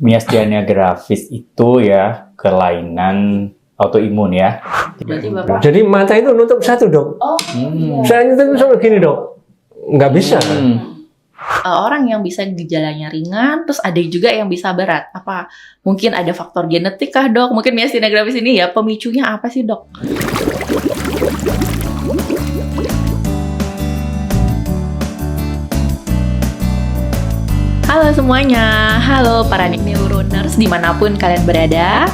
Miastenia gravis itu ya kelainan autoimun ya. Jadi mata itu nutup satu, Dok. Saya nutup sama gini, Dok. Nggak bisa. Orang yang bisa gejalanya ringan, terus ada juga yang bisa berat. Apa mungkin ada faktor genetik kah, Dok? Mungkin miastenia gravis ini ya pemicunya apa sih, Dok? Halo semuanya, halo para neuroners dimanapun kalian berada.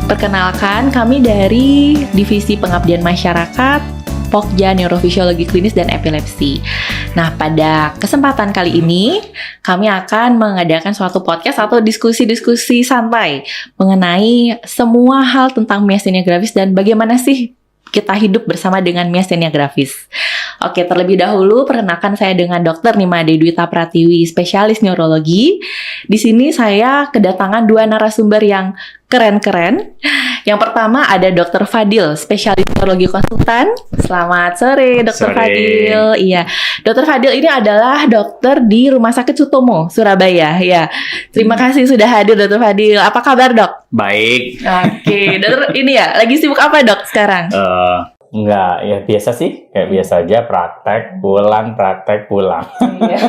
Perkenalkan, kami dari Divisi Pengabdian Masyarakat, Pokja Neurofisiologi Klinis dan Epilepsi. Nah, pada kesempatan kali ini, kami akan mengadakan suatu podcast atau diskusi-diskusi santai mengenai semua hal tentang miastenia gravis dan bagaimana sih kita hidup bersama dengan miastenia gravis. Oke, terlebih dahulu perkenalkan saya dengan Dr. Nimade Dwita Pratiwi, spesialis neurologi. Di sini saya kedatangan dua narasumber yang keren-keren. Yang pertama ada Dr. Fadil, spesialis neurologi konsultan. Selamat sore, Dr. Fadil. Iya, Dr. Fadil ini adalah dokter di Rumah Sakit Sutomo, Surabaya. Ya, terima kasih sudah hadir, Dr. Fadil. Apa kabar, Dok? Baik. Oke, Dokter ini ya, lagi sibuk apa, Dok, sekarang? Enggak, ya biasa sih. Kayak biasa aja, praktek, pulang. Iya.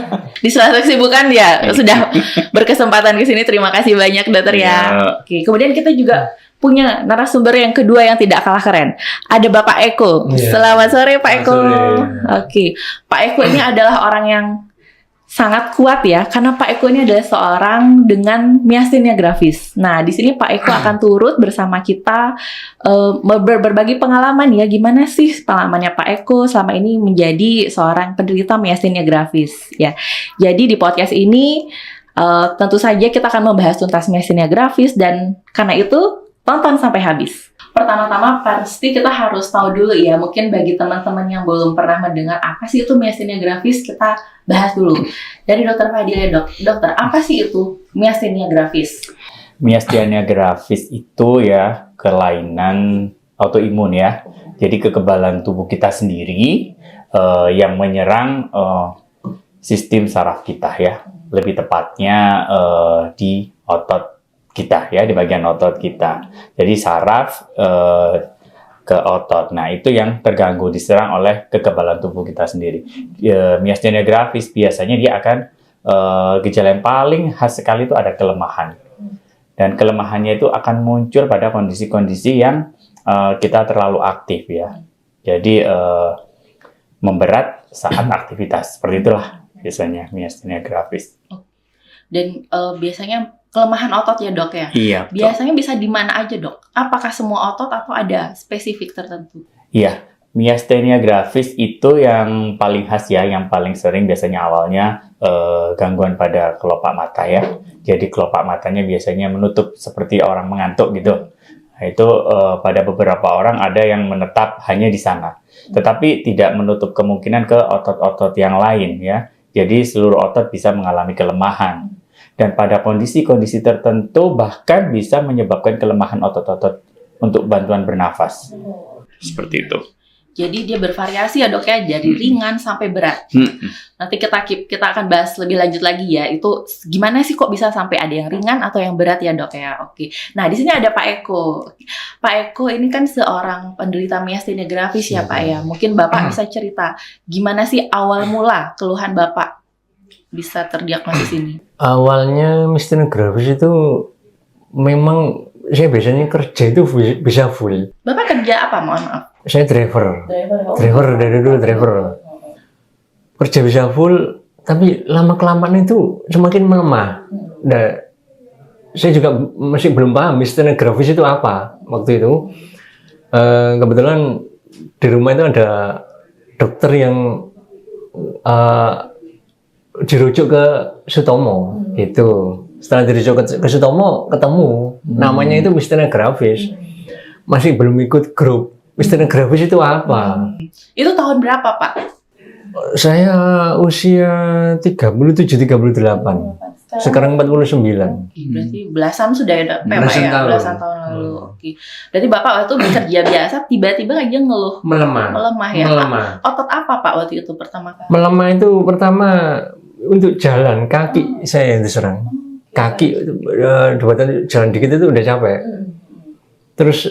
Di sela-sela kesibukan ya, sudah berkesempatan ke sini. Terima kasih banyak, Dokter ya. Oke, kemudian kita juga punya narasumber yang kedua yang tidak kalah keren. Ada Bapak Eko. Selamat sore, Pak Eko. Oke, Pak Eko ini adalah orang yang sangat kuat ya, karena Pak Eko ini adalah seorang dengan miastenia gravis. Nah, di sini Pak Eko akan turut bersama kita berbagi pengalaman ya, gimana sih pengalamannya Pak Eko selama ini menjadi seorang penderita miastenia gravis ya. Jadi di podcast ini tentu saja kita akan membahas tuntas miastenia gravis dan karena itu tonton sampai habis. Pertama-tama pasti kita harus tahu dulu ya, mungkin bagi teman-teman yang belum pernah mendengar apa sih itu miastenia gravis, kita bahas dulu. Dari Dr. Fadil ya, Dok. Dokter, apa sih itu miastenia gravis? Miastenia gravis itu ya kelainan autoimun ya. Jadi kekebalan tubuh kita sendiri yang menyerang sistem saraf kita ya. Lebih tepatnya di otot kita ya, di bagian otot kita. Jadi saraf ke otot. Nah, itu yang terganggu, diserang oleh kekebalan tubuh kita sendiri. Miastenia gravis biasanya dia akan gejala yang paling khas sekali itu ada kelemahan. Dan kelemahannya itu akan muncul pada kondisi-kondisi yang kita terlalu aktif ya. Jadi memberat saat aktivitas. Seperti itulah biasanya miastenia gravis. Dan biasanya kelemahan otot ya, Dok ya? Iya. Biasanya bisa di mana aja, Dok? Apakah semua otot atau ada spesifik tertentu? Iya, miastenia gravis itu yang paling khas ya, yang paling sering biasanya awalnya gangguan pada kelopak mata ya. Jadi kelopak matanya biasanya menutup seperti orang mengantuk gitu. Nah, itu pada beberapa orang ada yang menetap hanya di sana. Tetapi tidak menutup kemungkinan ke otot-otot yang lain ya. Jadi seluruh otot bisa mengalami kelemahan. Dan pada kondisi-kondisi tertentu bahkan bisa menyebabkan kelemahan otot-otot untuk bantuan bernafas. Seperti itu. Jadi dia bervariasi ya, Dok ya, dari ringan sampai berat. Nanti kita akan bahas lebih lanjut lagi ya. Itu gimana sih kok bisa sampai ada yang ringan atau yang berat ya, Dok ya? Oke. Nah, di sini ada Pak Eko. Pak Eko ini kan seorang penderita miastenia gravis ya, Pak ya. Mungkin Bapak bisa cerita gimana sih awal mula keluhan Bapak bisa terdiagnosis ini? Awalnya miastenia gravis itu memang saya biasanya kerja itu bisa full. Bapak kerja apa? Mohon maaf. Saya driver dari dulu driver. Kerja bisa full, tapi lama-kelamaan itu semakin melemah. Nah, saya juga masih belum paham miastenia gravis itu apa waktu itu. Kebetulan di rumah itu ada dokter yang dirujuk ke Sutomo gitu. Setelah dirujuk ke Sutomo ketemu namanya itu miastenia gravis. Masih belum ikut grup. Miastenia gravis itu apa? Itu tahun berapa, Pak? Saya usia 37-38. Sekarang 49. Berarti belasan sudah ya, Pak ya? Belasan tahun lalu. Oke. Berarti Bapak waktu bekerja biasa tiba-tiba aja ngeluh melemah ya. Otot apa, Pak, waktu itu pertama kali? Melemah itu pertama untuk jalan kaki saya yang diserang. kaki jembatan jalan dikit itu udah capek. Terus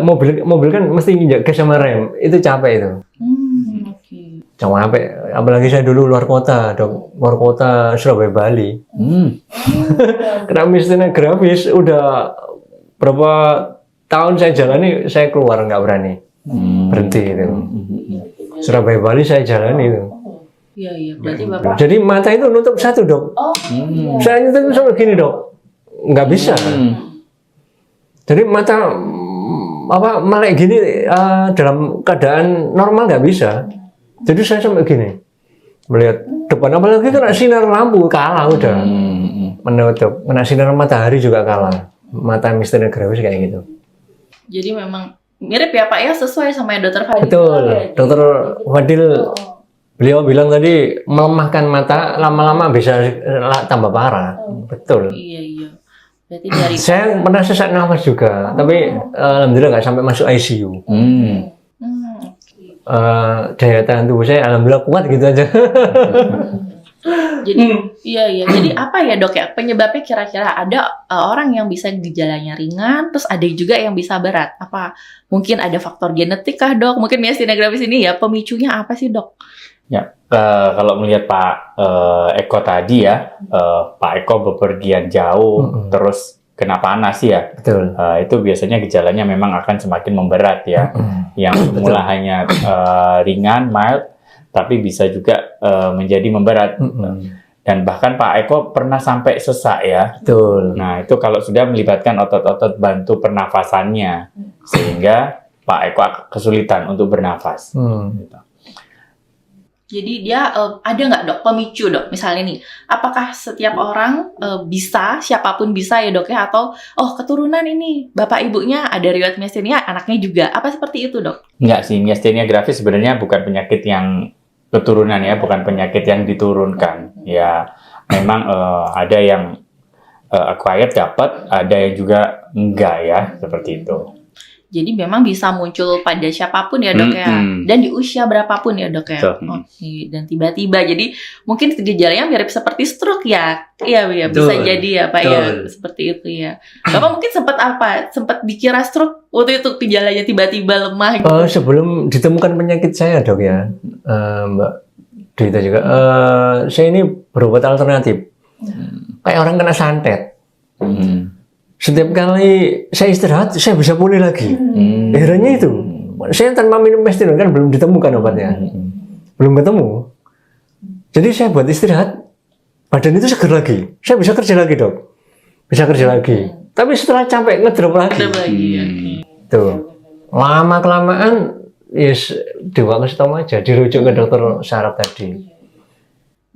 mobil kan mesti nginjak gas sama rem, itu capek itu. Oke. Capek, apalagi saya dulu luar kota, luar kota Surabaya Bali. Kena misalnya grafis udah berapa tahun saya jalani, saya keluar nggak berani, berhenti itu. Surabaya Bali saya jalani itu. Iya, berarti Bapak. Jadi mata itu nutup satu, Dok. Saya nutup sampai gini, Dok. Nggak bisa. Jadi mata melek gini dalam keadaan normal nggak bisa. Jadi saya sampai gini melihat depan, apalagi kena sinar lampu kalah udah. Menutup, kena sinar matahari juga kalah. Mata Mr. Grafis kayak gitu. Jadi memang mirip ya Pak ya, sesuai sama yang Dokter Fadil. Betul, Dokter Fadil. Beliau bilang tadi melemahkan mata, lama-lama bisa tambah parah. Betul. Iya. Berarti dari Saya pernah sesak nafas juga, tapi alhamdulillah nggak sampai masuk ICU. Daya tahan tubuh saya alhamdulillah kuat gitu aja. Jadi iya. Jadi apa ya Dok ya penyebabnya kira-kira ada orang yang bisa gejalanya ringan, terus ada juga yang bisa berat. Apa mungkin ada faktor genetik kah Dok? Mungkin myasthenia gravis ini ya pemicunya apa sih Dok? Ya, kalau melihat Pak Eko tadi ya, Pak Eko bepergian jauh, terus kena panas ya. Betul. Itu biasanya gejalanya memang akan semakin memberat ya. Yang semula hanya ringan, mild, tapi bisa juga menjadi memberat. Dan bahkan Pak Eko pernah sampai sesak ya. Betul. Nah, itu kalau sudah melibatkan otot-otot bantu pernafasannya, sehingga Pak Eko kesulitan untuk bernafas. Gitu. Jadi dia ada nggak Dok pemicu Dok? Misalnya nih, apakah setiap orang bisa, siapapun bisa ya Dok ya? Atau keturunan ini bapak ibunya ada riwayat myasthenia, anaknya juga? Apa seperti itu Dok? Enggak sih, myasthenia gravis sebenarnya bukan penyakit yang keturunan ya, bukan penyakit yang diturunkan. Ya, memang ada yang acquired dapat, ada yang juga enggak ya, seperti itu. Jadi memang bisa muncul pada siapapun ya Dok ya, dan di usia berapapun ya Dok ya. Oke, dan tiba-tiba jadi mungkin gejalanya mirip seperti stroke ya. Iya bisa jadi ya Pak ya, seperti itu ya. Bapak mungkin sempat dikira stroke waktu itu gejalanya tiba-tiba lemah gitu. Sebelum ditemukan penyakit saya Dok ya, Mbak Dita juga, saya ini berobat alternatif. Kayak orang kena santet. Setiap kali saya istirahat, saya bisa pulih lagi. Herannya itu, saya tanpa minum mestinon kan belum ditemukan obatnya, belum ketemu. Jadi saya buat istirahat, badan itu seger lagi. Saya bisa kerja lagi Dok, bisa kerja lagi. Tapi setelah capek ngedrop lagi. Tuh, lama kelamaan, dibawa ke stoma aja, dirujuk ke dokter saraf tadi.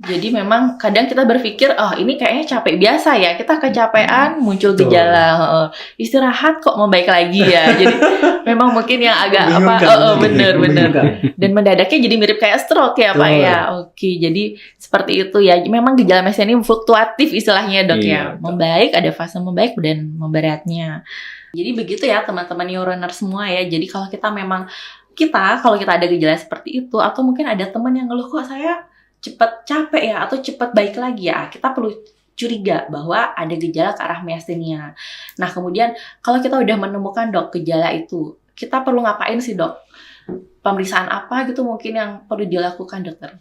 Jadi memang kadang kita berpikir, ini kayaknya capek biasa ya, kita kecapean muncul gejala, istirahat kok membaik lagi ya. Jadi memang mungkin yang agak bener. Dan mendadaknya jadi mirip kayak stroke ya Pak ya. Oke, jadi seperti itu ya. Memang gejala myasthenia ini fluktuatif istilahnya Dok ya. Membaik, ada fase membaik dan memberatnya. Jadi begitu ya teman-teman neuroner semua ya. Jadi kalau kita ada gejala seperti itu, atau mungkin ada teman yang ngeluh kok saya cepat capek ya atau cepat baik lagi ya, kita perlu curiga bahwa ada gejala ke arah myasthenia. Nah kemudian kalau kita udah menemukan Dok gejala itu, kita perlu ngapain sih Dok? Pemeriksaan apa gitu mungkin yang perlu dilakukan Dokter?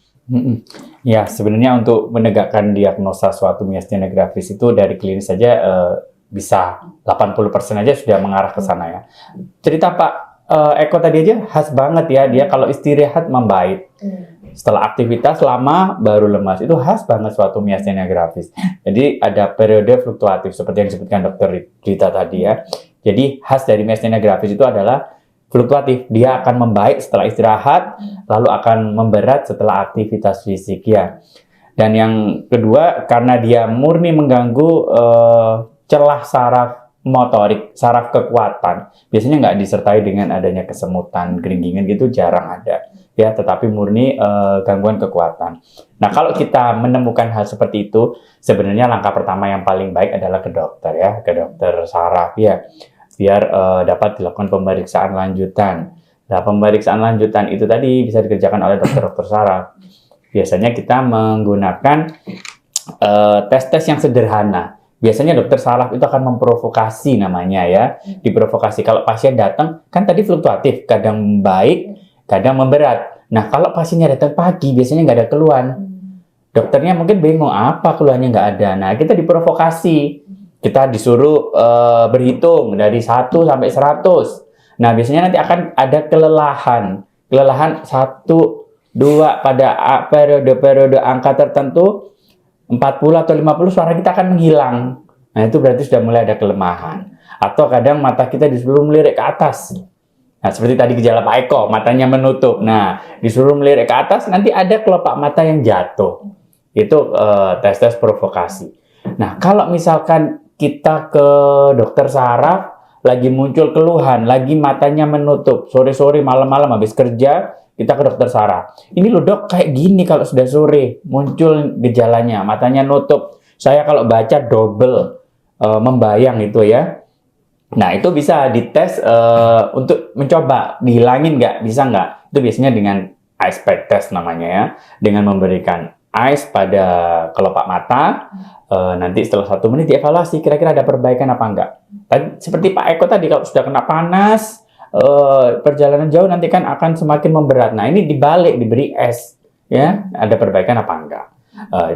Ya sebenarnya untuk menegakkan diagnosa suatu myasthenia gravis itu dari klinis saja bisa 80% aja sudah mengarah ke sana ya. Cerita Pak Eko tadi aja khas banget ya, dia kalau istirahat membaik. Setelah aktivitas lama baru lemas, itu khas banget suatu myasthenia gravis. Jadi ada periode fluktuatif seperti yang disebutkan Dokter Rita tadi ya. Jadi khas dari myasthenia gravis itu adalah fluktuatif. Dia akan membaik setelah istirahat, lalu akan memberat setelah aktivitas fisik ya. Dan yang kedua, karena dia murni mengganggu celah saraf motorik, saraf kekuatan, biasanya nggak disertai dengan adanya kesemutan, keringgingan gitu, jarang ada. Ya, tetapi murni gangguan kekuatan. Nah, kalau kita menemukan hal seperti itu, sebenarnya langkah pertama yang paling baik adalah ke dokter ya, ke dokter saraf ya, biar dapat dilakukan pemeriksaan lanjutan. Nah, pemeriksaan lanjutan itu tadi bisa dikerjakan oleh dokter saraf. Biasanya kita menggunakan tes-tes yang sederhana. biasanya dokter saraf itu akan memprovokasi namanya ya. Diprovokasi. Kalau pasien datang, kan tadi fluktuatif, kadang baik, kadang memberat. Nah, kalau pasiennya datang pagi, biasanya nggak ada keluhan. Dokternya mungkin bingung, apa keluhannya nggak ada. Nah, kita diprovokasi. Kita disuruh berhitung dari 1 sampai 100. Nah, biasanya nanti akan ada kelelahan. Kelelahan 1, 2 pada periode-periode angka tertentu, 40 atau 50 suara kita akan menghilang. Nah, itu berarti sudah mulai ada kelemahan. Atau kadang mata kita disuruh melirik ke atas. Nah, seperti tadi gejala Pak Eko, matanya menutup. Nah, disuruh melirik ke atas, nanti ada kelopak mata yang jatuh. Itu tes-tes provokasi. Nah, kalau misalkan kita ke dokter saraf, lagi muncul keluhan, lagi matanya menutup, sore-sore, malam-malam habis kerja, kita ke dokter saraf. Ini loh dok, kayak gini kalau sudah sore, muncul gejalanya, matanya nutup. Saya kalau baca double, membayang itu ya. Nah, itu bisa dites untuk mencoba, dihilangin nggak, bisa nggak? Itu biasanya dengan ice pack test namanya ya, dengan memberikan ice pada kelopak mata. Nanti setelah 1 menit dievaluasi, kira-kira ada perbaikan apa enggak. Tadi, seperti Pak Eko tadi, kalau sudah kena panas, perjalanan jauh nanti kan akan semakin memberat. Nah, ini dibalik, diberi es, ya, ada perbaikan apa enggak.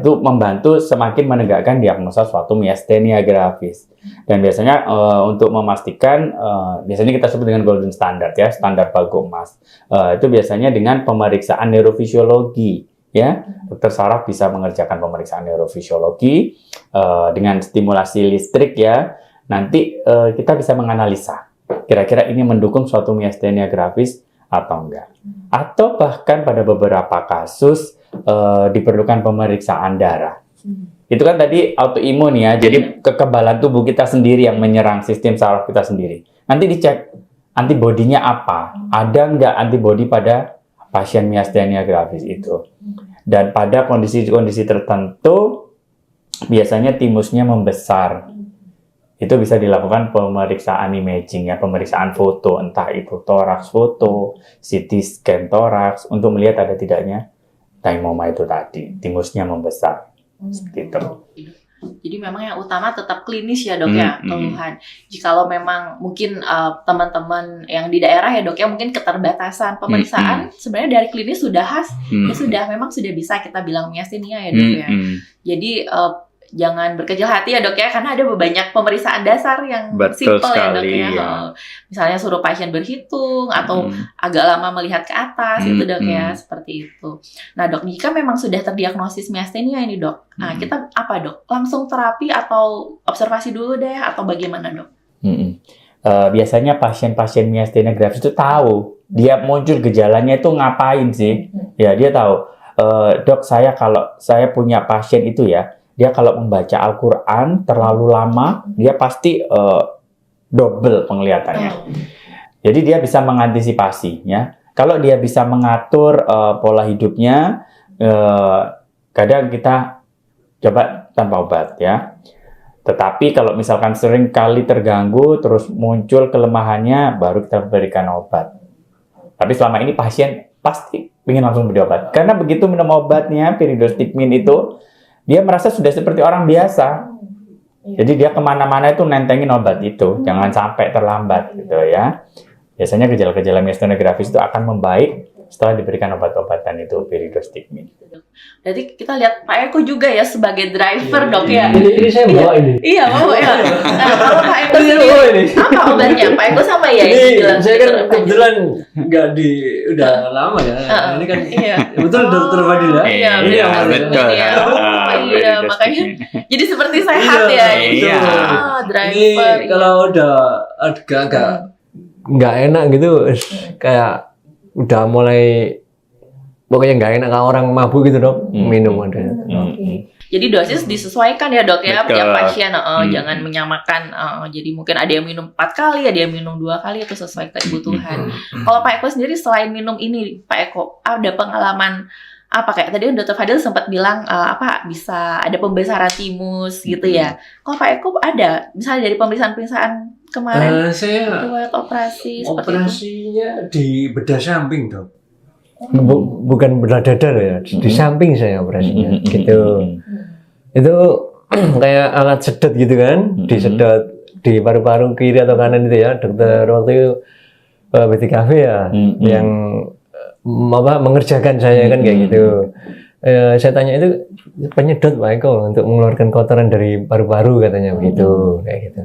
Itu membantu semakin menegakkan diagnosa suatu miastenia gravis. Dan biasanya untuk memastikan, biasanya kita sebut dengan golden standard ya, standar pagu emas. Itu biasanya dengan pemeriksaan neurofisiologi. Ya, dokter saraf bisa mengerjakan pemeriksaan neurofisiologi dengan stimulasi listrik ya. Nanti kita bisa menganalisa kira-kira ini mendukung suatu miastenia gravis atau enggak. Atau bahkan pada beberapa kasus diperlukan pemeriksaan darah. Itu kan tadi autoimun ya, jadi kekebalan tubuh kita sendiri yang menyerang sistem saraf kita sendiri. Nanti dicek antibodinya apa, ada enggak antibodi pada pasien miastenia gravis itu. Dan pada kondisi-kondisi tertentu, biasanya timusnya membesar. Itu bisa dilakukan pemeriksaan imaging ya, pemeriksaan foto, entah itu toraks foto, CT scan toraks, untuk melihat ada tidaknya thymoma itu tadi, timusnya membesar. Seperti itu. Jadi memang yang utama tetap klinis ya dok ya, keluhan. Jikalau memang mungkin teman-teman yang di daerah ya dok ya, mungkin keterbatasan pemeriksaan, sebenarnya dari klinis sudah memang sudah bisa kita bilang miastenia ya dok ya. Jadi jangan berkecil hati ya dok ya, karena ada banyak pemeriksaan dasar yang simple ya dok ya. Misalnya suruh pasien berhitung atau agak lama melihat ke atas itu dok ya, seperti itu. Nah dok, jika memang sudah terdiagnosis miastenia ini dok, nah kita apa dok? Langsung terapi atau observasi dulu deh atau bagaimana dok? Biasanya pasien-pasien miastenia gravis itu tahu dia muncul gejalanya itu ngapain sih? Ya dia tahu. Dok, kalau saya punya pasien itu ya, dia kalau membaca Al-Quran terlalu lama, dia pasti double penglihatannya. Jadi dia bisa mengantisipasi ya. Kalau dia bisa mengatur pola hidupnya, kadang kita coba tanpa obat ya. Tetapi kalau misalkan sering kali terganggu, terus muncul kelemahannya, baru kita berikan obat. Tapi selama ini pasien pasti ingin langsung beri obat. Karena begitu minum obatnya, pyridostigmine itu, dia merasa sudah seperti orang biasa. Jadi dia kemana-mana itu nentengin obat itu. Jangan sampai terlambat gitu ya. Biasanya gejala-gejala miastenia gravis itu akan membaik setelah diberikan obat-obatan itu pyridostigmine. Jadi kita lihat Pak Eko juga ya sebagai driver dok ya. Ini saya bawa ini. Iya bawa ya. Nah kalau Pak Eko sendiri, apa obatnya? Pak Eko sama ya? Ini saya kan kebetulan nggak udah lama ya. Ini kan betul dokter Fadil ya. Iya betul. Iya makanya jadi seperti sehat ya. Iya. Driver. Ini kalau udah agak nggak enak gitu, kayak udah mulai pokoknya nggak enak kalau orang mabuk gitu dok, minum ada. Jadi dosis disesuaikan ya dok ya, tiap pasien. Jangan menyamakan. Jadi mungkin ada yang minum 4 kali, ada yang minum 2 kali, itu sesuai kebutuhan. Kalau Pak Eko sendiri selain minum ini, Pak Eko ada pengalaman apa kayak tadi Dr. Fadil sempat bilang bisa ada pembesaran timus gitu ya. Kalau Pak Eko ada, misalnya dari pemeriksaan kemarin, saya riwayat operasi operasinya di bedah samping dok. Bukan bedah dada ya, di samping saya operasinya gitu. Itu kayak alat sedot gitu kan, disedot di paru-paru kiri atau kanan itu ya. Dokter waktu itu BTKV ya, yang mengerjakan saya kan kayak gitu. Saya tanya itu penyedot Pak Eko untuk mengeluarkan kotoran dari paru-paru katanya begitu, kayak gitu.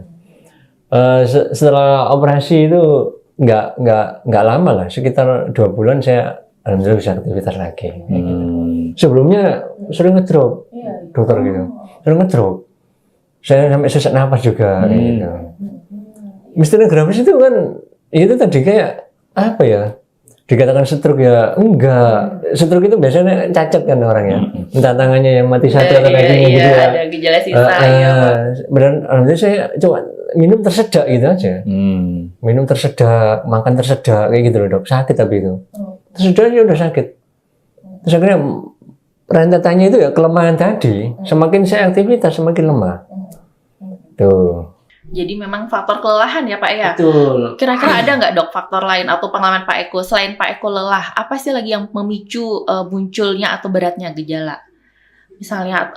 Setelah operasi itu nggak lama lah, sekitar 2 bulan saya alhamdulillah bisa aktivitas lagi. Kayak gitu. Sebelumnya sering ngedrop, dokter gitu, sering ngedrop. Saya sampai sesak napas juga, kayak gitu. Misterius grafis itu kan, itu tadi kayak apa ya? Dikatakan stroke ya enggak, stroke itu biasanya cacat kan orangnya, entah tangannya yang mati satu atau kakinya gitu ya. Ada gejala sisa Benar, alhamdulillah saya coba minum tersedak gitu aja, minum tersedak, makan tersedak kayak gitu loh dok, sakit tapi itu, tersedaknya udah sakit. Terus akhirnya rentetannya itu ya kelemahan tadi, semakin saya aktivitas semakin lemah, tuh. Jadi memang faktor kelelahan ya Pak ya? Betul. Kira-kira ada nggak dok faktor lain atau pengalaman Pak Eko selain Pak Eko lelah, apa sih lagi yang memicu munculnya atau beratnya gejala? Misalnya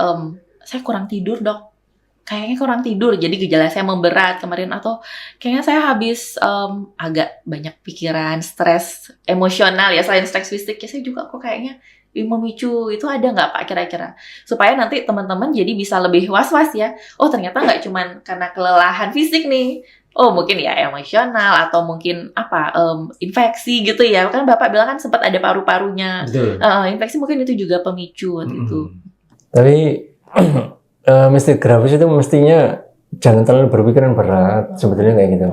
saya kurang tidur dok, kayaknya kurang tidur jadi gejala saya memberat kemarin, atau kayaknya saya habis agak banyak pikiran, stres emosional ya, selain stres fisik ya saya juga kok kayaknya memicu, itu ada nggak Pak kira-kira? Supaya nanti teman-teman jadi bisa lebih was-was ya. Oh ternyata nggak cuman karena kelelahan fisik nih. Oh mungkin ya emosional atau mungkin apa infeksi gitu ya. Kan Bapak bilang kan sempat ada paru-parunya. Infeksi mungkin itu juga pemicu waktu itu. Tapi mesti grafis itu mestinya jangan terlalu berpikiran berat sebetulnya kayak gitu.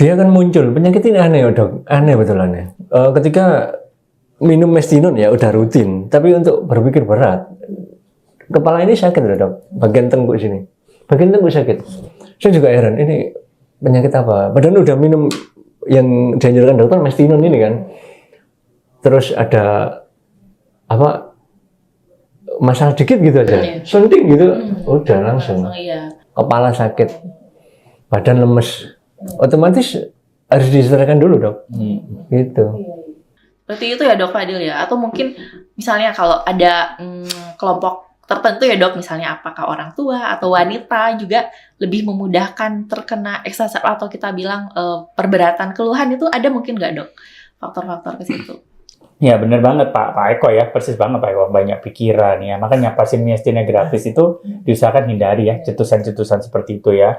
Dia akan muncul penyakit ini aneh dok, aneh betul aneh. Ketika minum mestinon ya udah rutin, tapi untuk berpikir berat, kepala ini sakit loh dok, bagian tengkuk sini, bagian tengkuk sakit. Saya juga heran, ini penyakit apa? Padahal udah minum yang dianjurkan dokter mestinon ini kan, terus ada apa masalah dikit gitu aja, senting gitu, udah langsung kepala sakit, badan lemes, otomatis harus diistirahatkan dulu dok, gitu. Berarti itu ya dok Fadil ya, atau mungkin misalnya kalau ada kelompok tertentu ya dok, misalnya apakah orang tua atau wanita juga lebih memudahkan terkena eksasat atau kita bilang perberatan keluhan, itu ada mungkin nggak dok faktor-faktor ke situ? Ya benar banget Pak Eko ya, persis banget Pak Eko, banyak pikiran ya. Makanya pasien miastenia gravis itu diusahakan hindari ya, cetusan-cetusan seperti itu ya.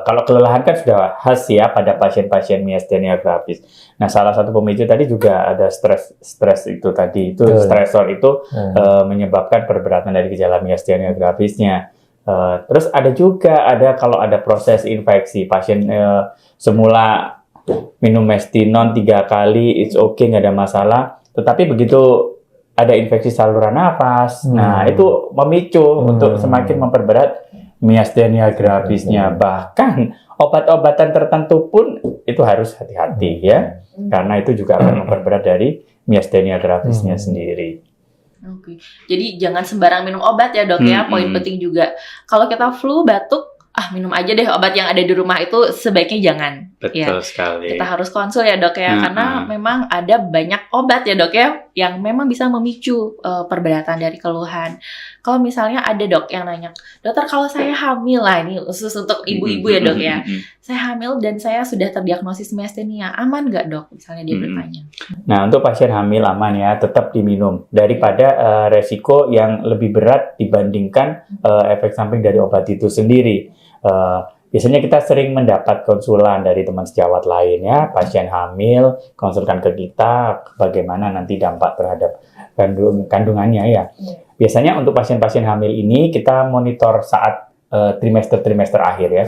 Kalau kelelahan kan sudah khas ya pada pasien-pasien miastenia gravis. Nah salah satu pemicu tadi juga ada stres itu tadi, itu stresor itu menyebabkan perberatan dari gejala miastenia gravisnya. Terus ada juga kalau ada proses infeksi, pasien semula minum mestinon 3 kali, it's okay, nggak ada masalah. Tetapi begitu ada infeksi saluran nafas, nah itu memicu untuk semakin memperberat miastenia gravisnya. Bahkan obat-obatan tertentu pun itu harus hati-hati ya, karena itu juga akan memperberat dari miastenia gravisnya sendiri. Oke, jadi jangan sembarang minum obat ya dok ya. Poin penting juga, kalau kita flu, batuk, minum aja deh obat yang ada di rumah, itu sebaiknya jangan. Betul sekali. Kita harus konsul ya dok ya, karena memang ada banyak obat ya dok ya yang memang bisa memicu perberatan dari keluhan. Kalau misalnya ada dok yang nanya, dokter kalau saya hamil, lah ini khusus untuk ibu-ibu ya dok ya, saya hamil dan saya sudah terdiagnosis miastenia, aman nggak dok? Misalnya dia bertanya. Nah untuk pasien hamil aman ya, tetap diminum daripada resiko yang lebih berat dibandingkan efek samping dari obat itu sendiri. Biasanya kita sering mendapat konsulan dari teman sejawat lain ya, pasien hamil konsulkan ke kita bagaimana nanti dampak terhadap kandungannya ya. Biasanya untuk pasien-pasien hamil ini kita monitor saat trimester akhir ya,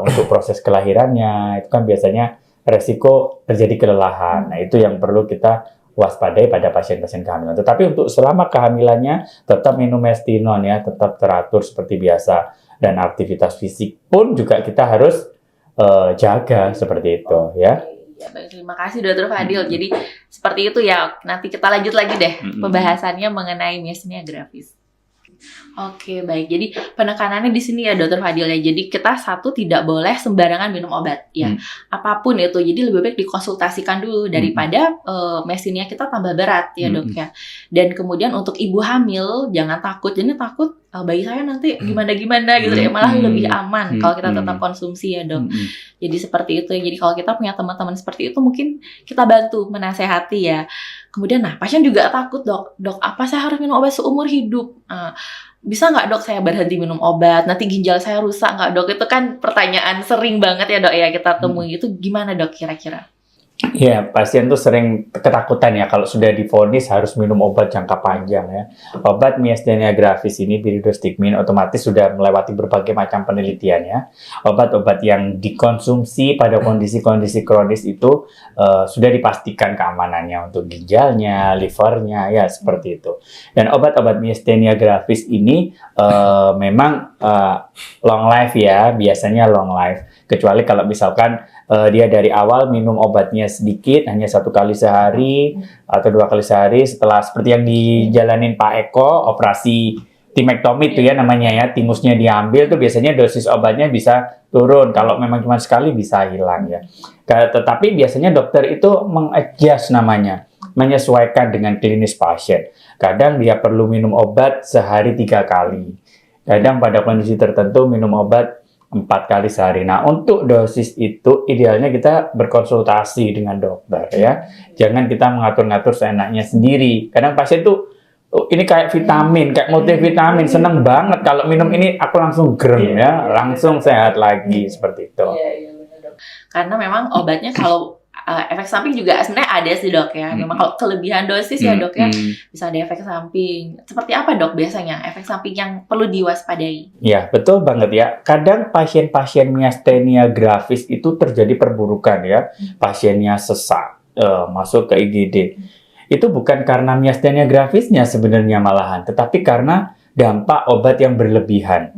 untuk proses kelahirannya itu kan biasanya resiko terjadi kelelahan. Nah itu yang perlu kita waspadai pada pasien-pasien kehamilan. Tetapi untuk selama kehamilannya tetap minum mestinon ya, tetap teratur seperti biasa. Dan aktivitas fisik pun juga kita harus jaga seperti itu ya. Ya baik, terima kasih Dr. Fadil. Jadi seperti itu ya. Nanti kita lanjut lagi deh pembahasannya mengenai miastenia gravis. Oke, baik. Jadi penekanannya di sini ya Dr. Fadil ya. Jadi kita tidak boleh sembarangan minum obat ya. Apapun itu. Jadi lebih baik dikonsultasikan dulu daripada miastenia kita tambah berat ya, Dok ya. Dan kemudian untuk ibu hamil jangan takut. Jadi takut bayi saya nanti gimana gitu ya, malah lebih aman kalau kita tetap konsumsi ya dok. Jadi seperti itu ya. Jadi kalau kita punya teman-teman seperti itu mungkin kita bantu menasehati ya. Kemudian pasien juga takut dok apa saya harus minum obat seumur hidup? Bisa nggak dok saya berhenti minum obat, nanti ginjal saya rusak nggak dok? Itu kan pertanyaan sering banget ya dok ya kita temui. Itu gimana dok kira-kira? Ya, pasien tuh sering ketakutan ya kalau sudah divonis harus minum obat jangka panjang ya. Obat myasthenia gravis ini Pyridostigmine otomatis sudah melewati berbagai macam penelitian ya. Obat-obat yang dikonsumsi pada kondisi-kondisi kronis itu sudah dipastikan keamanannya untuk ginjalnya, livernya ya seperti itu. Dan obat-obat myasthenia gravis ini memang long life ya, biasanya long life. Kecuali kalau misalkan dia dari awal minum obatnya sedikit, hanya 1 kali sehari atau 2 kali sehari, setelah seperti yang dijalanin Pak Eko, operasi timektomi itu ya namanya ya, timusnya diambil tuh biasanya dosis obatnya bisa turun, kalau memang cuma sekali bisa hilang ya. Tetapi biasanya dokter itu mengadjust namanya, menyesuaikan dengan klinis pasien. Kadang dia perlu minum obat sehari 3 kali, kadang pada kondisi tertentu minum obat 4 kali sehari. Nah, untuk dosis itu idealnya kita berkonsultasi dengan dokter ya. Jangan kita mengatur-ngatur seenaknya sendiri. Kadang pasien tuh ini kayak vitamin, kayak multivitamin, seneng banget kalau minum ini aku langsung gerem ya, langsung sehat lagi seperti itu. Iya, benar dok. Karena memang obatnya kalau efek samping juga sebenarnya ada sih dok ya. Memang kalau kelebihan dosis ya dok ya bisa ada efek samping. Seperti apa dok biasanya efek samping yang perlu diwaspadai? Ya betul banget ya. Kadang pasien-pasien myasthenia gravis itu terjadi perburukan ya. Pasiennya sesak, masuk ke IGD. Itu bukan karena myasthenia gravisnya sebenarnya malahan, tetapi karena dampak obat yang berlebihan.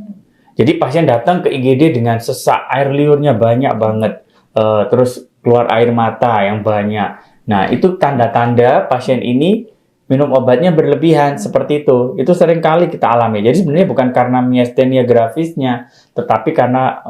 Jadi pasien datang ke IGD dengan sesak, air liurnya banyak banget, terus keluar air mata yang banyak. Nah, itu tanda-tanda pasien ini minum obatnya berlebihan seperti itu. Itu sering kali kita alami. Jadi sebenarnya bukan karena myasthenia gravisnya, tetapi karena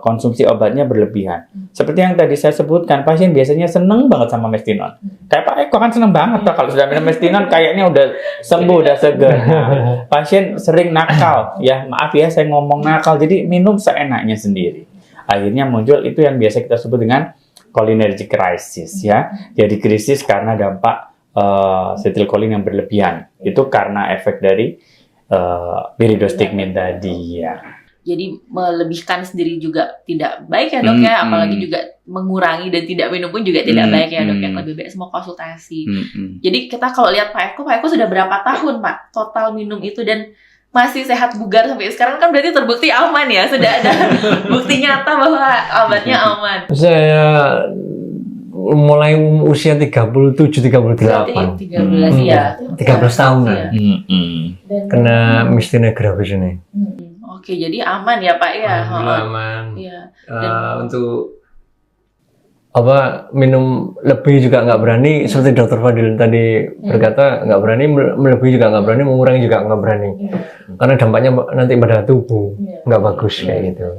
konsumsi obatnya berlebihan. Seperti yang tadi saya sebutkan, pasien biasanya seneng banget sama Mestinon. Kayak Pak Eko kan seneng banget kalau sudah minum Mestinon kayaknya udah sembuh, udah segar. Nah, pasien sering nakal, ya maaf ya saya ngomong nakal, jadi minum seenaknya sendiri. Akhirnya muncul itu yang biasa kita sebut dengan cholinergic crisis ya. Jadi krisis karena dampak asetilkolin yang berlebihan. Itu karena efek dari Pyridostigmine tadi ya. Jadi melebihkan sendiri juga tidak baik ya dok ya, apalagi juga mengurangi dan tidak minum pun juga tidak baik ya dok ya. Lebih baik semua konsultasi. Jadi kita kalau lihat Pak Eko sudah berapa tahun Pak total minum itu dan masih sehat bugar sampai sekarang, kan berarti terbukti aman ya, sudah ada bukti nyata bahwa obatnya aman. Saya mulai usia 37-38. 13 ya. 13 tahunan. Kena myasthenia gravis ini. Oke, jadi aman ya Pak ya. Aman. Iya. Untuk minum lebih juga nggak berani, seperti Dokter Fadil tadi berkata, nggak berani, melebihi juga nggak berani, mengurangi juga nggak berani, karena dampaknya nanti pada tubuh nggak bagus kayak gitu.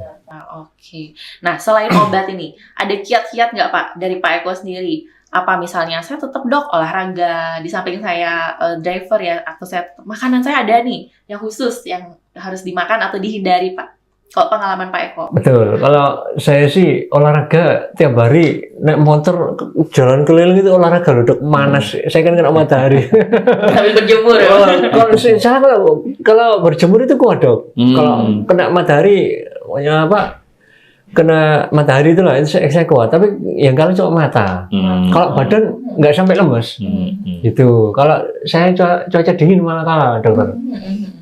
Oke. Nah, selain obat ini, ada kiat-kiat nggak Pak dari Pak Eko sendiri? Apa misalnya saya tetap dok olahraga, di samping saya driver ya, atau saya tetap, makanan saya ada nih yang khusus yang harus dimakan atau dihindari Pak? Kalau pengalaman Pak Eko? Betul. Kalau saya sih olahraga tiap hari, naik motor jalan keliling itu olahraga loh dok, panas. Saya kan kena matahari. Sambil berjemur ya? Saya kalau berjemur itu kuat dok. Kalau kena matahari, kena matahari itu lah, itu saya kuat. Tapi yang kalau cuma mata, kalau badan nggak sampai lemes. Gitu. Kalau saya cuaca dingin malah kalah dokter.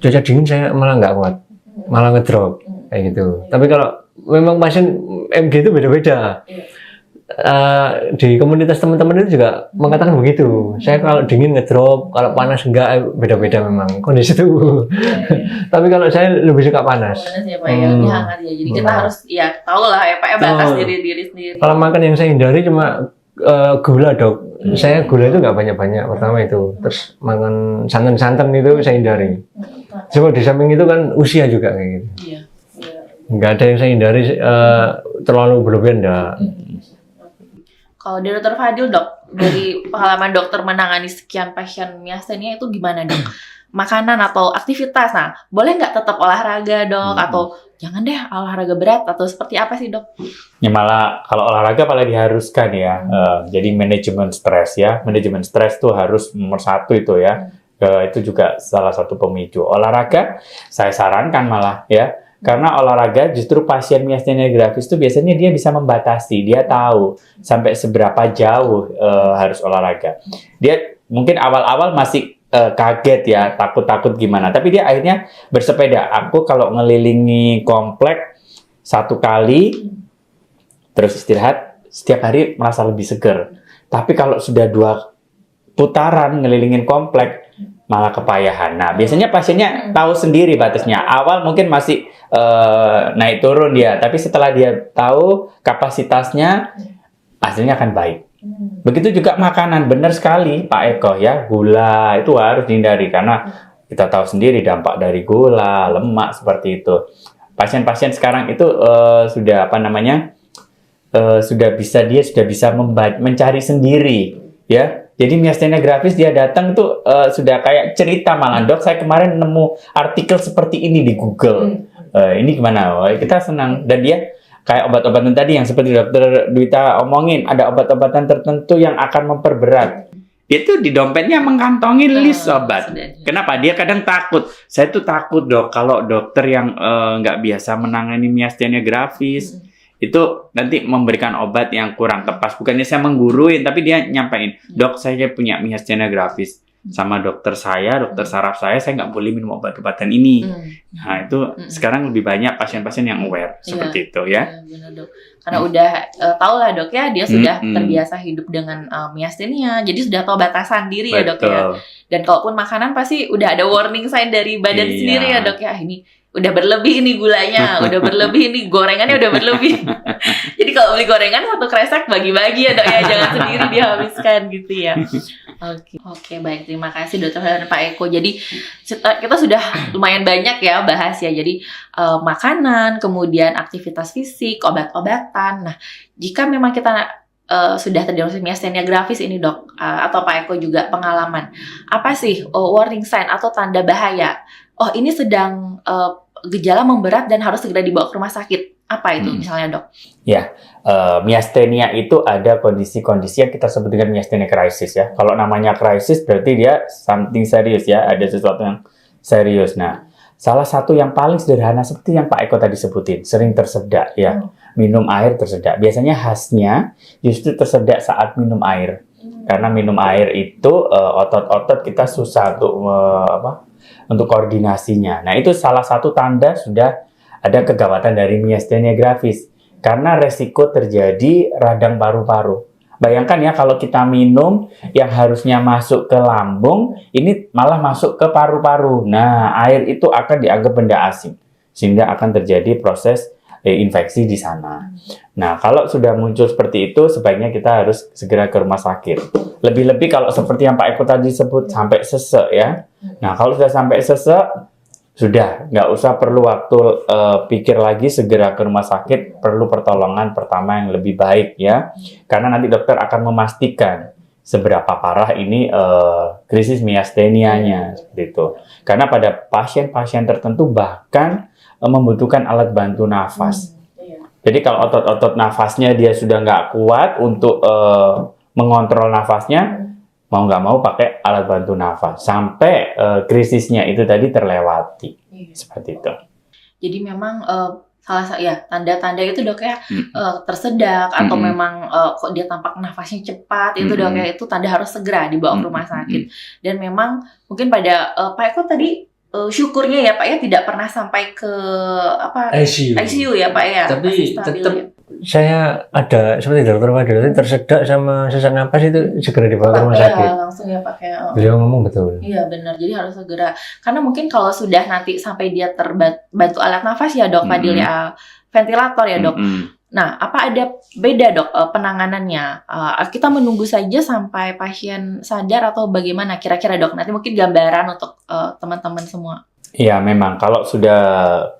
Cuaca dingin saya malah nggak kuat, malah ngedrop kayak gitu. Tapi kalau memang pasien MG itu beda-beda. Di komunitas teman-teman itu juga mengatakan begitu. Saya kalau dingin ngedrop, kalau panas enggak, beda-beda memang kondisi tubuh. Tapi kalau saya lebih suka panas. Panas ya Pak ya, hangat ya. Jadi kita harus ya tahu lah ya Pak ya, batas diri sendiri. Kalau makan yang saya hindari cuma gula dok. Saya gula itu nggak banyak-banyak pertama itu. Terus makan santan-santan itu saya hindari. Cuma di samping itu kan usia juga kayak gitu. Iya. Nggak ada yang saya hindari terlalu berlebihan enggak. Kalau dari Dokter Fadil dok, dari pengalaman dokter menangani sekian pasien myasthenia itu gimana dok? makanan atau aktivitas. Nah, boleh nggak tetap olahraga dok? Atau jangan deh olahraga berat atau seperti apa sih dok? Ya malah kalau olahraga malah diharuskan ya. Jadi manajemen stres ya. Manajemen stres tuh harus nomor satu itu ya. Itu juga salah satu pemicu. Olahraga saya sarankan malah ya. Karena olahraga justru pasien miastenia gravis itu biasanya dia bisa membatasi, dia tahu sampai seberapa jauh harus olahraga. Dia mungkin awal-awal masih kaget ya, takut-takut gimana. Tapi dia akhirnya bersepeda. Aku kalau ngelilingi komplek 1 kali, terus istirahat, setiap hari merasa lebih seger. Tapi kalau sudah 2 putaran ngelilingin komplek, malah kepayahan. Nah, biasanya pasiennya tahu sendiri batasnya. Awal mungkin masih naik turun dia, tapi setelah dia tahu kapasitasnya, hasilnya akan baik. Begitu juga makanan, benar sekali Pak Eko ya, gula itu harus dihindari karena kita tahu sendiri dampak dari gula, lemak seperti itu. Pasien-pasien sekarang itu sudah apa namanya, sudah bisa mencari sendiri ya. Jadi miastenia gravis dia datang tuh sudah kayak cerita malah, dok saya kemarin nemu artikel seperti ini di Google. Ini gimana? Kita senang. Dan dia kayak obat-obatan tadi yang seperti dokter Dwita omongin, ada obat-obatan tertentu yang akan memperberat. Dia tuh di dompetnya mengantongi list obat. Kenapa? Dia kadang takut. Saya tuh takut dok, kalau dokter yang nggak biasa menangani miastenia gravis, itu nanti memberikan obat yang kurang tepat. Bukannya saya mengguruin, tapi dia nyampein, dok saya punya miastenia gravis. Sama dokter saraf saya nggak boleh minum obat-obatan ini. Nah itu sekarang lebih banyak pasien-pasien yang aware seperti itu ya. Benar dok. Karena udah tahu lah dok ya, dia sudah terbiasa hidup dengan miastenia, jadi sudah tahu batasan diri ya dok ya. Dan kalaupun makanan pasti udah ada warning sign dari badan sendiri ya dok ya. Ini udah berlebih nih gulanya, udah berlebih nih gorengannya udah berlebih. Jadi kalau beli gorengan 1 kresek bagi-bagi ya dok ya, jangan sendiri dihabiskan gitu ya. Oke, baik, terima kasih dokter dan Pak Eko. Jadi kita sudah lumayan banyak ya bahas ya. Jadi makanan, kemudian aktivitas fisik, obat-obatan. Nah, jika memang kita sudah terdiagnosis miastenia gravis ini dok, atau Pak Eko juga pengalaman, apa sih warning sign atau tanda bahaya? Oh ini sedang gejala memberat dan harus segera dibawa ke rumah sakit. Apa itu misalnya dok? Ya, miastenia itu ada kondisi-kondisi yang kita sebut dengan miastenia crisis ya. Kalau namanya crisis berarti dia something serius ya, ada sesuatu yang serius. Nah, salah satu yang paling sederhana seperti yang Pak Eko tadi sebutin, sering tersedak ya. Minum air tersedak. Biasanya khasnya justru tersedak saat minum air. Karena minum air itu otot-otot kita susah untuk koordinasinya. Nah, itu salah satu tanda sudah ada kegawatan dari miastenia gravis. Karena resiko terjadi radang paru-paru. Bayangkan ya kalau kita minum yang harusnya masuk ke lambung, ini malah masuk ke paru-paru. Nah, air itu akan dianggap benda asing. Sehingga akan terjadi proses infeksi di sana. Nah, kalau sudah muncul seperti itu, sebaiknya kita harus segera ke rumah sakit. Lebih-lebih kalau seperti yang Pak Eko tadi sebut, sampai sesek ya. Nah, kalau sudah sampai sesek, sudah, nggak usah perlu waktu pikir lagi, segera ke rumah sakit, perlu pertolongan pertama yang lebih baik ya. Karena nanti dokter akan memastikan seberapa parah ini krisis miastenianya seperti itu. Karena pada pasien-pasien tertentu bahkan membutuhkan alat bantu nafas. Jadi kalau otot-otot nafasnya dia sudah nggak kuat untuk mengontrol nafasnya, mau nggak mau pakai alat bantu nafas sampai krisisnya itu tadi terlewati. Seperti itu. Jadi memang salah satu ya tanda-tanda itu dok ya tersedak atau memang kok dia tampak nafasnya cepat itu dok ya, itu tanda harus segera dibawa ke rumah sakit. Dan memang mungkin pada Pak Eko tadi syukurnya ya Pak ya tidak pernah sampai ke ICU ya Pak ya. Tapi tetap saya ada seperti dokter Fadil tadi tersedak sama sesak napas itu segera dibawa ke rumah sakit. Ya, langsung ya Pak ya. Beliau ngomong betul. Iya benar, jadi harus segera. Karena mungkin kalau sudah nanti sampai dia terbantu alat nafas ya dok Fadil ya, ventilator ya dok. Nah, apa ada beda dok penanganannya? Kita menunggu saja sampai pasien sadar atau bagaimana kira-kira dok? Nanti mungkin gambaran untuk teman-teman semua. Iya, memang kalau sudah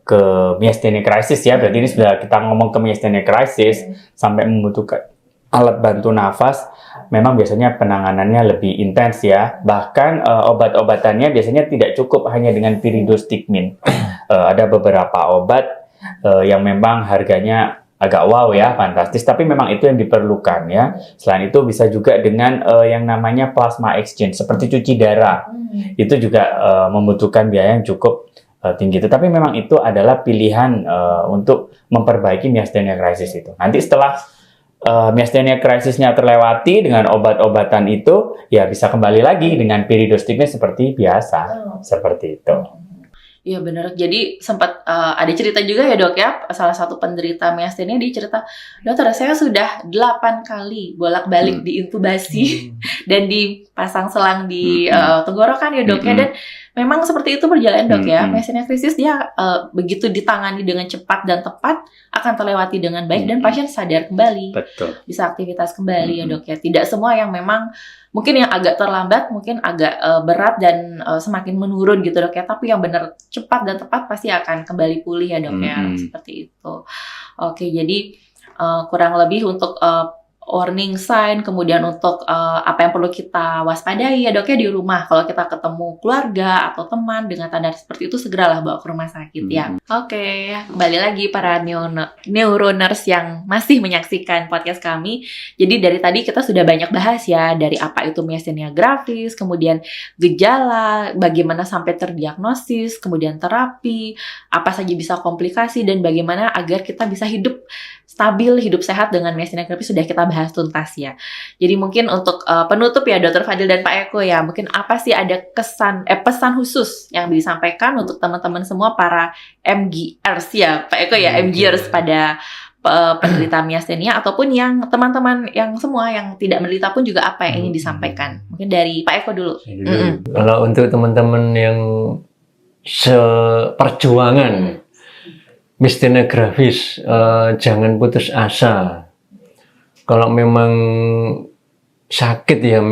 ke miastenia crisis ya, berarti ini sudah kita ngomong ke miastenia crisis sampai membutuhkan alat bantu nafas memang biasanya penanganannya lebih intens ya. Bahkan obat-obatannya biasanya tidak cukup hanya dengan Pyridostigmine. Ada beberapa obat yang memang harganya agak wow ya, fantastis. Tapi memang itu yang diperlukan ya. Selain itu bisa juga dengan yang namanya plasma exchange, seperti cuci darah. Itu juga membutuhkan biaya yang cukup tinggi. Tetapi memang itu adalah pilihan untuk memperbaiki myasthenia crisis itu. Nanti setelah myasthenia crisisnya terlewati dengan obat-obatan itu, ya bisa kembali lagi dengan Pyridostigmine seperti biasa, seperti itu. Iya benar. Jadi sempat ada cerita juga ya dok ya, salah satu penderita myasthenia dia cerita, dokter saya sudah 8 kali bolak-balik diintubasi dan dipasang selang di tenggorokan ya dok ya, dan memang seperti itu berjalan dok ya. Myasthenia crisis dia begitu ditangani dengan cepat dan tepat akan terlewati dengan baik dan pasien sadar kembali, bisa aktivitas kembali ya dok ya. Tidak semua yang memang mungkin yang agak terlambat, mungkin agak berat dan semakin menurun gitu dok ya. Tapi yang benar cepat dan tepat pasti akan kembali pulih ya dok ya. Seperti itu. Oke, jadi kurang lebih untuk warning sign, kemudian untuk apa yang perlu kita waspadai ya dok ya di rumah. Kalau kita ketemu keluarga atau teman dengan tanda seperti itu, segeralah bawa ke rumah sakit ya. Oke, kembali lagi para neuroners yang masih menyaksikan podcast kami. Jadi dari tadi kita sudah banyak bahas ya, dari apa itu myasthenia gravis, kemudian gejala, bagaimana sampai terdiagnosis, kemudian terapi, apa saja bisa komplikasi, dan bagaimana agar kita bisa hidup stabil, hidup sehat dengan myasthenia gravis sudah kita bahas tuntas ya. Jadi mungkin untuk penutup ya Dr. Fadil dan Pak Eko ya, mungkin apa sih ada pesan khusus yang disampaikan untuk teman-teman semua para MGers ya, Pak Eko ya, MGers pada penderita myasthenia ataupun yang teman-teman yang semua yang tidak menderita pun juga apa yang ingin disampaikan. Mungkin dari Pak Eko dulu. Kalau untuk teman-teman yang seperjuangan myasthenia gravis, jangan putus asa. Kalau memang sakit ya,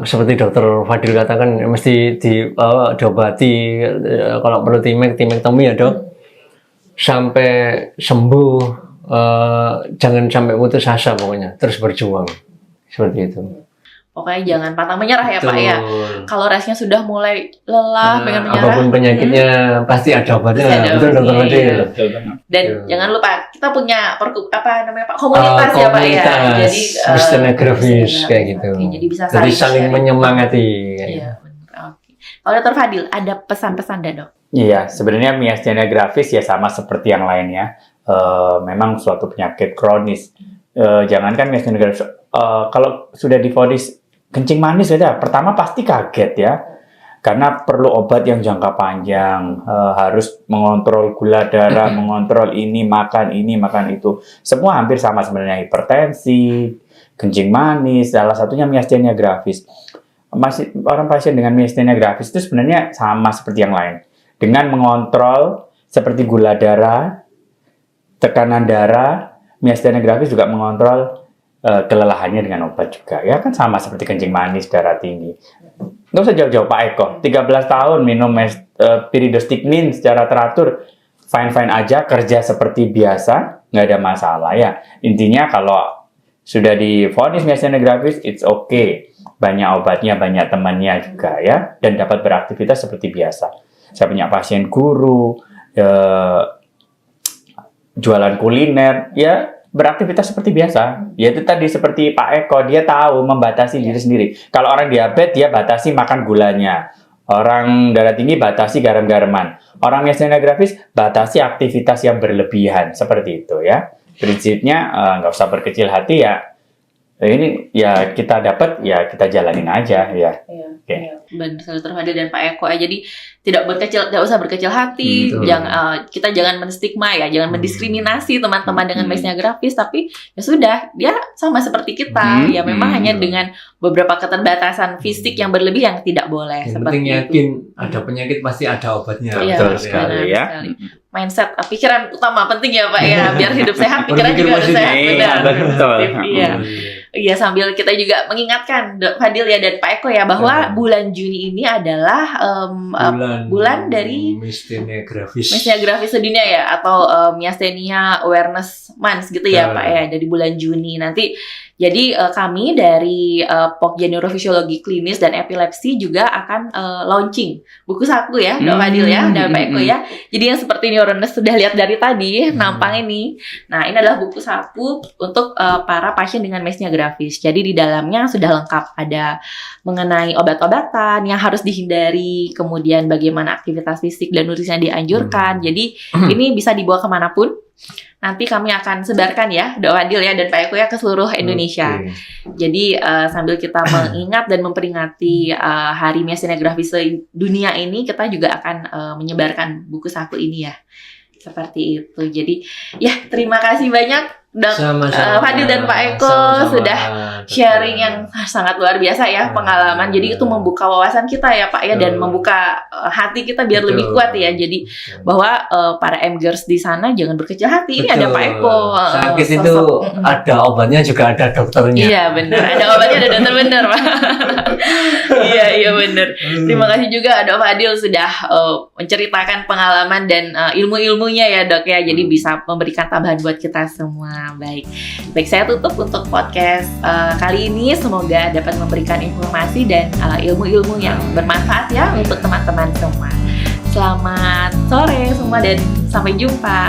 seperti dokter Fadil katakan, mesti diobati. Kalau perlu timektomi ya dok, sampai sembuh. Jangan sampai putus asa pokoknya, terus berjuang seperti itu. Pokoknya jangan pantang menyerah ya Pak ya. Kalau rasanya sudah mulai lelah, pengen menyerah, apapun penyakitnya pasti ada obatnya. Betul dokter Fadil. Dan jangan lupa kita punya komunitas ya Pak ya. Jadi myasthenia gravis kayak gitu. Jadi bisa saling menyemangati. Iya. Oke. Kalau Dr. Fadil ada pesan-pesan dok? Iya, sebenarnya myasthenia gravis ya sama seperti yang lainnya. Memang suatu penyakit kronis. Jangankan myasthenia gravis, kalau sudah divonis kencing manis saja, pertama pasti kaget ya, karena perlu obat yang jangka panjang, harus mengontrol gula darah, mengontrol ini, makan itu, semua hampir sama sebenarnya, hipertensi, kencing manis, salah satunya myasthenia gravis. Orang pasien dengan myasthenia gravis itu sebenarnya sama seperti yang lain, dengan mengontrol seperti gula darah, tekanan darah. Myasthenia gravis juga mengontrol kelelahannya dengan obat juga. Ya kan sama seperti kencing manis, darah tinggi. Nggak usah jauh-jauh Pak Eko. 13 tahun minum Pyridostigmine secara teratur. Fine-fine aja, kerja seperti biasa. Nggak ada masalah ya. Intinya kalau sudah divonis myasthenia gravis, it's okay. Banyak obatnya, banyak temannya juga ya. Dan dapat beraktivitas seperti biasa. Saya punya pasien guru, jualan kuliner, ya beraktivitas seperti biasa. Ya itu tadi seperti Pak Eko, dia tahu membatasi diri sendiri. Kalau orang diabetes, dia batasi makan gulanya. Orang darah tinggi batasi garam-garaman. Orang myasthenia gravis batasi aktivitas yang berlebihan. Seperti itu ya. Prinsipnya nggak usah berkecil hati ya. Ini ya kita dapat, ya kita jalanin aja ya. Iya. Benar, Dr. Fadil dan Pak Eko ya. Jadi tidak usah berkecil hati. Kita jangan menstigma ya, jangan mendiskriminasi teman-teman dengan myasthenia gravis. Tapi ya sudah, dia sama seperti kita. Ya memang hanya dengan beberapa keterbatasan fisik yang berlebih yang tidak boleh. Yang penting yakin ada penyakit pasti ada obatnya. Betul sekali ya. mindset, pikiran utama penting ya Pak ya, biar hidup sehat, pikiran juga harus sehat. Benar. Betul. Iya. Iya, sambil kita juga mengingatkan Dok Fadil ya dan Pak Eko ya bahwa bulan Juni ini adalah bulan dari Myasthenia Gravis. Myasthenia Gravis sedunia ya, atau Myasthenia Awareness Month gitu ya Pak ya, dari bulan Juni nanti. Jadi kami dari Pokja Neurofisiologi Klinis dan Epilepsi juga akan launching buku saku ya Dok Fadil ya dan Pak Eko ya. Jadi yang seperti Neurones sudah lihat dari tadi nampang ini. Nah, ini adalah buku saku untuk para pasien dengan Myasthenia Gravis. Jadi di dalamnya sudah lengkap, ada mengenai obat-obatan yang harus dihindari, kemudian bagaimana aktivitas fisik dan nutrisi yang dianjurkan. Jadi ini bisa dibawa kemanapun. Nanti kami akan sebarkan ya, Dok Fadil ya dan Pak Eko ya, ke seluruh Indonesia. Jadi sambil kita mengingat dan memperingati Hari Myasthenia Gravis dunia ini, kita juga akan menyebarkan buku saku ini ya. Seperti itu. Jadi ya, terima kasih banyak Dok Fadil dan Pak Eko sudah sharing yang sangat luar biasa ya, pengalaman. Jadi itu membuka wawasan kita ya Pak ya, dan membuka hati kita biar lebih kuat ya. Jadi bahwa para MGers di sana jangan berkecil hati. Ini ada Pak Eko. Sakit itu ada obatnya juga ada dokternya. Iya benar, ada obatnya ada dokter, benar Pak. Iya benar. Terima kasih juga Dok Fadil sudah menceritakan pengalaman dan ilmu-ilmunya ya Dok ya. Jadi bisa memberikan tambahan buat kita semua. Baik, saya tutup untuk podcast kali ini. Semoga dapat memberikan informasi dan ilmu-ilmu yang bermanfaat ya untuk teman-teman semua. Selamat sore semua dan sampai jumpa.